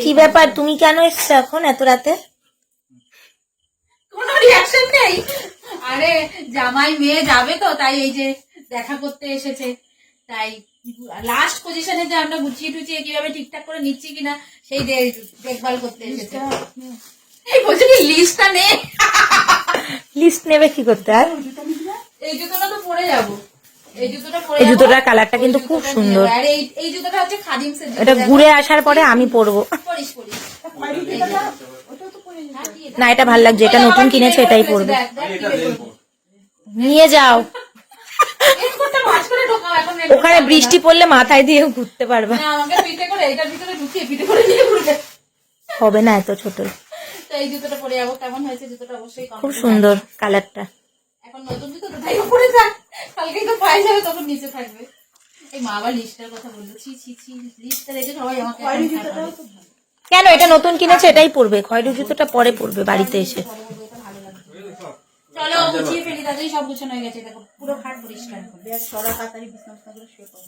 কি ব্যাপার, তুমি কেন এসছো এখন এত রাতে? কোনো রিঅ্যাকশন নেই। আরে জামাই মেয়ে যাবে তো, তাই এই যে দেখা করতে এসেছে, তাই লাস্ট পজিশনে যে আমরা গুছিয়ে টুচিয়ে কিভাবে ঠিকঠাক করে নিচ্ছি কিনা সেই দেখভাল করতে এসেছে। এই বলছি কি লিস্টটা নে। লিস্ট নেবে কি করতে? আর এই জুতোটা তো পরে যাবো, এই জুতোটা পরে এই যাবো। জুতোটার কালারটা কিন্তু ওই খুব জুতোটা সুন্দর। নিয়ে যাবো। আর এই জুতোটা হচ্ছে খাদিমসের জুতো। এটা দেখো। ঘুরে আসার পরে আমি পরবো। পরিস পরিস। না, এটা ভাল লাগছে, এটা নতুন কিনেছে, এটাই পরবে। দেখ দেখ কি বের করবো। নিয়ে যাও, এরকমটা ভাঁজ করে ঢোকাও এখন। ওখানে বৃষ্টি পড়লে মাথায় দিয়ে ঘুরতে পারবা। না, আমাকে পিঠে করে এটার ভিতরে ঢুকিয়ে পিঠে করে নিয়ে ঘুরবে। হবে না এত ছোট। তো এই জুতোটা পরে যাবো, কেমন হয়েছে জুতোটা অবশ্যই খুব comment এ সুন্দর কালারটা। জানাও। এখন নতুন জুতো তো তাই উপরে থাক, কালকেই তো পায়ে যাবে, তখন নিচে থাকবে। এই মা আবার লিস্টটার কথা বললো, ছি ছি ছি, লিস্টটা দেখে সবাই আমাকে এখন খারাপ ভাবে। কেন, এটা নতুন কিনেছে, এটাই পরবে। খয়েরি জুতোটা পরে পরবে বাড়িতে এসে। পরে বলবো, এটা ভালো লাগবে। চলো গুছিয়ে ফেলি, তাড়াতাড়ি সব গুছানো হয়ে গেছে, দেখো পুরো খাট পরিষ্কার এখন। সরা তাড়াতাড়ি বিছানা শুয়ে পড়ো।